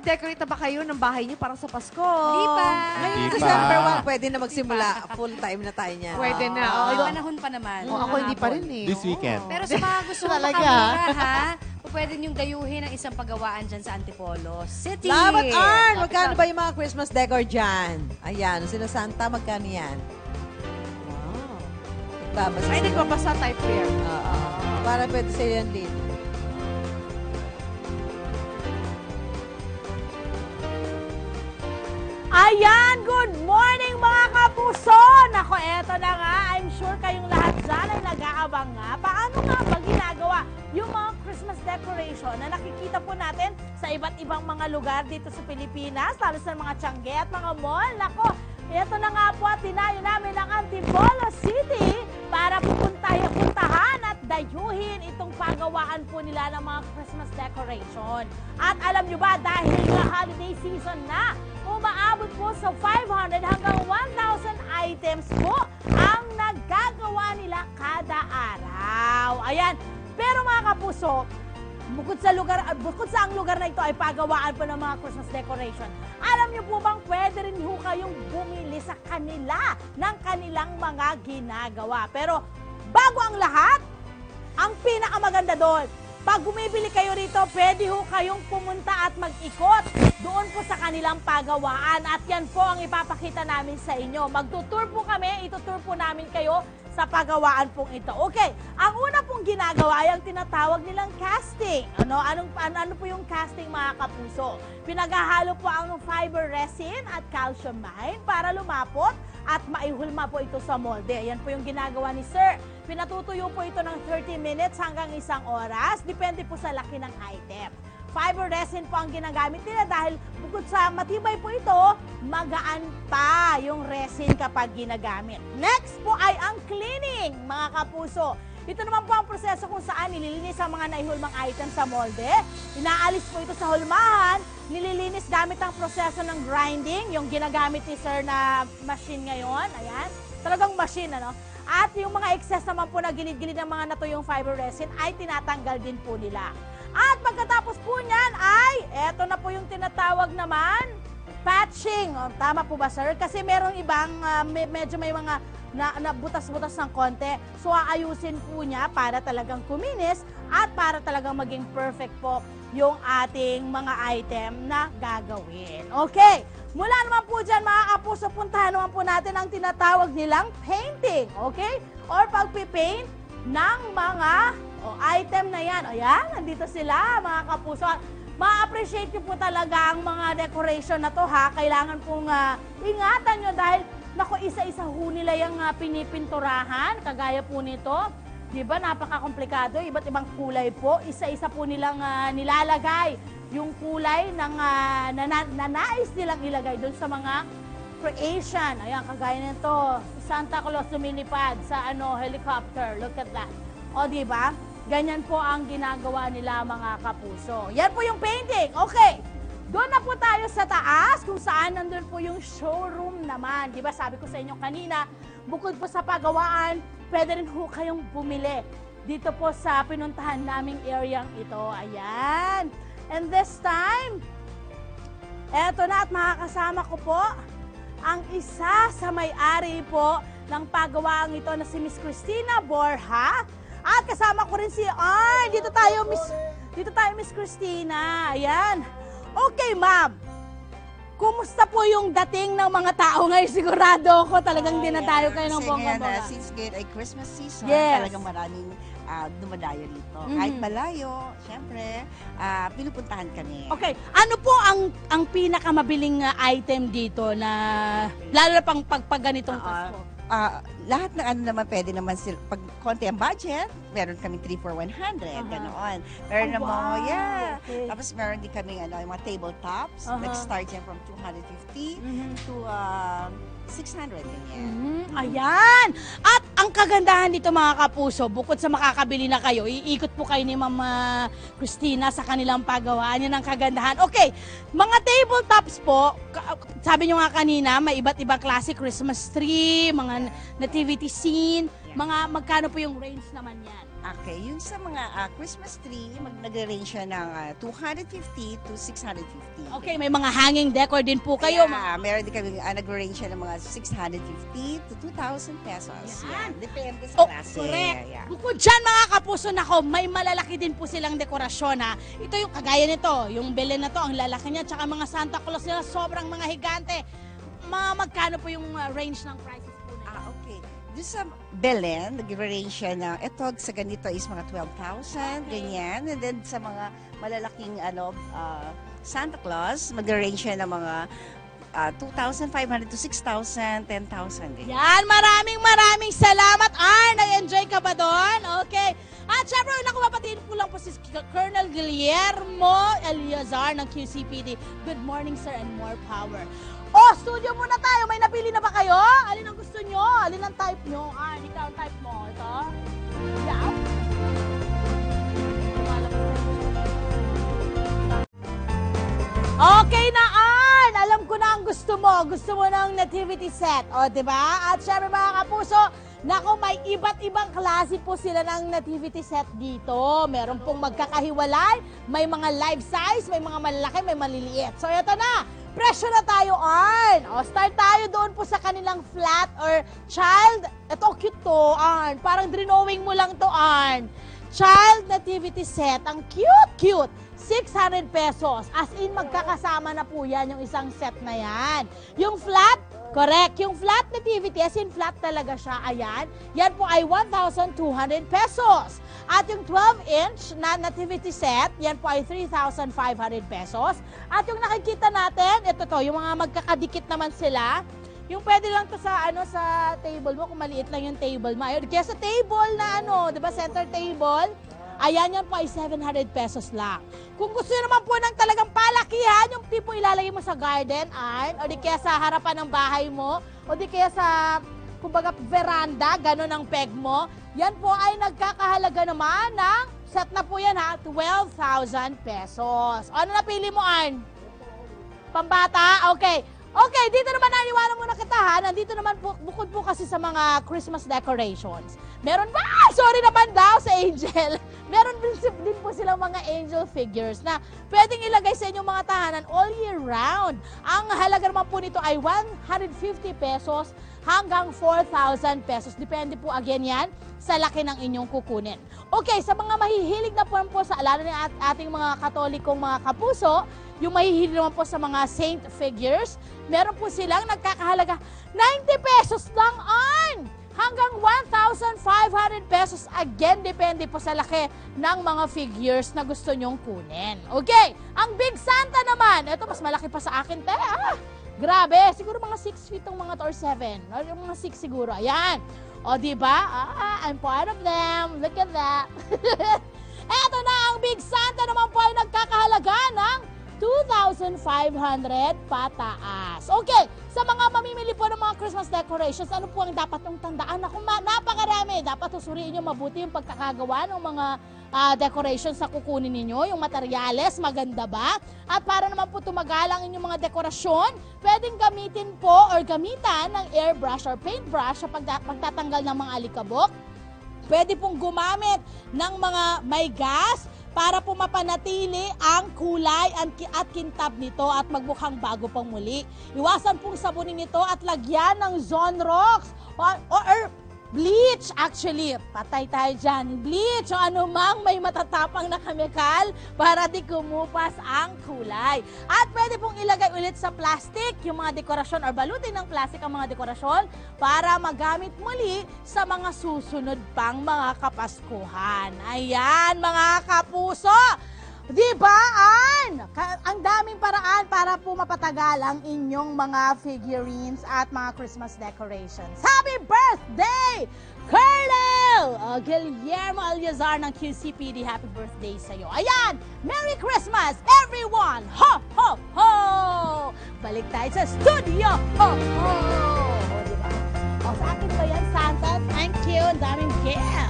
nag-decorate na ba kayo ng bahay niyo para sa Pasko? Di pa. Ngayon, Di pa. December 1, pwede na magsimula. Full time na tayo niyan. Pwede na. May Oo. panahon pa naman. Ako hindi pa rin eh. This weekend. Pero sa mga gusto mo Talaga? makamura, ha? Pwede niyong dayuhin ang isang pagawaan dyan sa Antipolo City. Labat Arn! Magkano ba yung mga Christmas decor dyan? Ayan, sila Santa, magkano yan? Wow. Nagbabasa. Ay, nagbabasa type prayer. Oo. Para pwede sa yan din. Ayan, good morning mga kapuso! Nako, eto na nga. I'm sure kayong lahat dyan ay nag-aabang nga. Paano nga ba ginagawa yung mga Christmas decoration na nakikita po natin sa iba't ibang mga lugar dito sa Pilipinas, lalo sa mga tiangge at mga mall? Nako, eto na nga po at tinayo namin ang Antipolo City para puntahan at dayuhin itong pagawaan po nila ng mga Christmas decoration. At alam nyo ba, dahil nga holiday season na, umaabot po sa 500 hanggang 1,000 items po ang nagagawa nila kada araw. Ayan. Pero mga kapuso, bukod sa ang lugar na ito ay pagawaan po ng mga Christmas decoration, alam niyo po bang pwede rin ho kayong bumili sa kanila ng kanilang mga ginagawa. Pero bago ang lahat, ang pinakamaganda doon, pag bumibili kayo rito, pwede ho kayong pumunta at mag-ikot doon po sa kanilang pagawaan. At yan po ang ipapakita namin sa inyo. Magtutour po kami, itutour po namin kayo sa pagawaan pong ito. Okay, ang una pong ginagawa ay ang tinatawag nilang casting. Ano po yung casting mga kapuso? Pinaghahalo po ang fiber resin at calciumine para lumapot at maihulma po ito sa molde. Yan po yung ginagawa ni Sir. Pinatutuyo po ito ng 30 minutes hanggang 1 oras. Depende po sa laki ng item. Fiber resin po ang ginagamit nila dahil bukod sa matibay po ito, magaan pa yung resin kapag ginagamit. Next po ay ang cleaning, mga kapuso. Ito naman po ang proseso kung saan nililinis ang mga naihulmang item sa molde. Inaalis po ito sa hulmahan, nililinis gamit ang proseso ng grinding, yung ginagamit ni Sir na machine ngayon. Ayan, talagang machine, ano? At yung mga excess naman po na gilid-gilid ng mga natuyong fiber resin ay tinatanggal din po nila. At pagkatapos po niyan ay, eto na po yung tinatawag naman, patching. O, tama po ba, Sir? Kasi merong ibang, medyo may mga na butas-butas ng konti. So, aayusin po niya para talagang kuminis at para talagang maging perfect po yung ating mga item na gagawin. Okay, mula naman po dyan mga kapuso, puntahan naman po natin ang tinatawag nilang painting. Okay? Or pagpipaint ng mga item na yan. O yan, nandito sila mga kapuso. Ma-appreciate nyo po talaga ang mga decoration na to ha. Kailangan pong ingatan nyo dahil naku, isa-isa ho nila yung pinipinturahan. Kagaya po nito. Diba, napaka-komplikado. Iba't ibang kulay po. Isa-isa po nilang nilalagay yung kulay ng na nais nilang ilagay doon sa mga creation. Ayan, kagaya nito. Santa Claus lumilipad sa helicopter. Look at that. O, diba? Ganyan po ang ginagawa nila mga kapuso. Yan po yung painting. Okay. Doon na po tayo sa taas kung saan nandun po yung showroom naman. Diba sabi ko sa inyo kanina, bukod po sa pagawaan, pwede rin po kayong bumili dito po sa pinuntahan naming area ito. Ayan. And this time, eto na at makakasama ko po ang isa sa may-ari po ng pagawaang ito na si Miss Cristina Borja. At kasama ko rin si Arn. Dito tayo, Miss Cristina. Ayan. Okay, ma'am. Kumusta po yung dating ng mga tao ngayon? Sigurado ako talagang dinadayo kayo ng bongga-bongga. Since ngayon ay Christmas season, Yes. talagang maraming dumadayo dito. Kahit malayo, syempre, pinupuntahan kami. Okay, ano po ang pinakamabiling item dito na lalo na pang pag ganitong Pasko? Lahat ng naman pwede naman sila, pag konti ang budget, meron kami 3 for 100, ganoon. Meron naman, yeah. Okay. Tapos meron din kami yung mga tabletops, nag-start yan from 250 to 600 ganyan. Ayan! At ang kagandahan dito mga kapuso, bukod sa makakabili na kayo, iikot po kayo ni Mama Cristina sa kanilang pagawaan. Yan ang kagandahan. Okay, mga tabletops po, sabi nyo nga kanina, may iba't ibang klase, Christmas tree, mga nativity scene, mga magkano po yung range naman yan? Okay, yung sa mga Christmas tree, nagre-range siya ng 250 to 650. Okay, may mga hanging decor din po kayo. Yeah, meron din kami nagre-range siya ng mga 650 to 2,000 pesos. Yan. Yeah. Depende sa Oh, klase. correct. Yeah. Bukod dyan mga kapuso, nako, may malalaki din po silang dekorasyon ha. Ito yung kagaya nito, yung Belen na to, ang lalaki niya, tsaka mga Santa Claus nila, sobrang mga higante. Magkano po yung range ng prices po na? Okay. Doon sa Belen, nag-range siya na, ito sa ganito is mga 12,000, ganyan. And then sa mga malalaking Santa Claus, mag-range siya ng mga 2,500 to 6,000, 10,000. Ganyan. Yan, maraming salamat, Arn. Nag-enjoy ka ba doon? Okay. At syempre, naku, mapatiin ko lang po si Colonel Guillermo Eliazar ng QCPD. Good morning, sir, and more power. Studio muna tayo. May napili na ba kayo? Alin ang gusto nyo? Alin ang type nyo? Arn, ikaw ang type mo. Ito? Yeah. Okay na, Arn! Alam ko na ang gusto mo. Gusto mo ng nativity set. O, diba? At syempre mga kapuso, nako, may iba't ibang klase po sila ng nativity set dito. Meron pong magkakahiwalay, may mga life size, may mga malalaki, may maliliit. So, ito na. Presyo na tayo, Arn. O, start tayo doon po sa kanilang flat or child. Ito, cute to, Arn. Parang drawing mo lang to, Arn. Child nativity set. Ang cute. 600 pesos. As in, magkakasama na po yan yung isang set na yan. Yung flat, correct. Yung flat nativity, as in flat talaga siya, ayan. Yan po ay 1,200 pesos. At yung 12-inch na nativity set, yan po ay 3,500 pesos. At yung nakikita natin, ito to, yung mga magkakadikit naman sila. Yung pwede lang to sa sa table mo, kung maliit lang yung table mo. Ayun, kaya sa table na 'di ba, center table, ayan, yan po ay 700 pesos lang. Kung gusto nyo naman po ng talagang palakihan, yung tipo ilalagay mo sa garden, Arn, o di kaya sa harapan ng bahay mo, o di kaya sa, kumbaga, veranda, gano'n ang peg mo, yan po ay nagkakahalaga naman ng, set na po yan ha, 12,000 pesos. O, ano napili mo, Arn? Pambata? Okay. Okay, dito naman naniwala muna kita ha. Nandito naman po, bukod po kasi sa mga Christmas decorations. Meron ba? Sorry naman daw sa Angel. Meron din po silang mga angel figures na pwedeng ilagay sa inyong mga tahanan all year round. Ang halaga naman po nito ay 150 pesos hanggang 4,000 pesos. Depende po again yan sa laki ng inyong kukunin. Okay, sa mga mahihilig na po sa lalo ng ating mga katolikong mga kapuso, yung mahihilig naman po sa mga saint figures, meron po silang nagkakahalaga 90 pesos lang, Arn! Hanggang 1,500 pesos. Again, depende po sa laki ng mga figures na gusto nyong kunin. Okay, ang Big Santa naman, ito mas malaki pa sa akin, te. Grabe, siguro mga 6 feet ang mga to or 7. Or mga 6 siguro, ayan. O, diba? I'm part of them. Look at that. Eto na, ang Big Santa naman po ay nagkakahalaga ng 2,500 pataas. Okay, sa mga mamimili po ng mga Christmas decorations, ano po ang dapat nung tandaan? Napakarami. Dapat usuriin nyo mabuti yung pagkakagawa ng mga decorations sa kukunin ninyo. Yung materyales, maganda ba? At para naman po tumagal ang inyong mga dekorasyon, pwedeng gamitin po or gamitan ng airbrush or paintbrush sa pagtatanggal ng mga alikabok. Pwede pong gumamit ng mga may gas para po mapanatili ang kulay at kintab nito at magmukhang bago pang muli. Iwasan pong sabunin ito at lagyan ng Zonrox or bleach, actually. Patay tayo dyan. Bleach o anumang may matatapang na kemikal para di kumupas ang kulay. At pwede pong ilagay ulit sa plastic yung mga dekorasyon or balutin ng plastic ang mga dekorasyon para magamit muli sa mga susunod pang mga kapaskuhan. Ayan, mga kapuso! Di ba, Ann? Ang daming paraan para po mapatagal ang inyong mga figurines at mga Christmas decorations. Happy birthday, Colonel Guillermo Eliazar ng QCPD. Happy birthday sa'yo. Ayan, Merry Christmas, everyone! Ho, ho, ho! Balik tayo sa studio. Ho, ho! O, diba? O, sa akin ba yan, Santa? Thank you. Ang daming gift.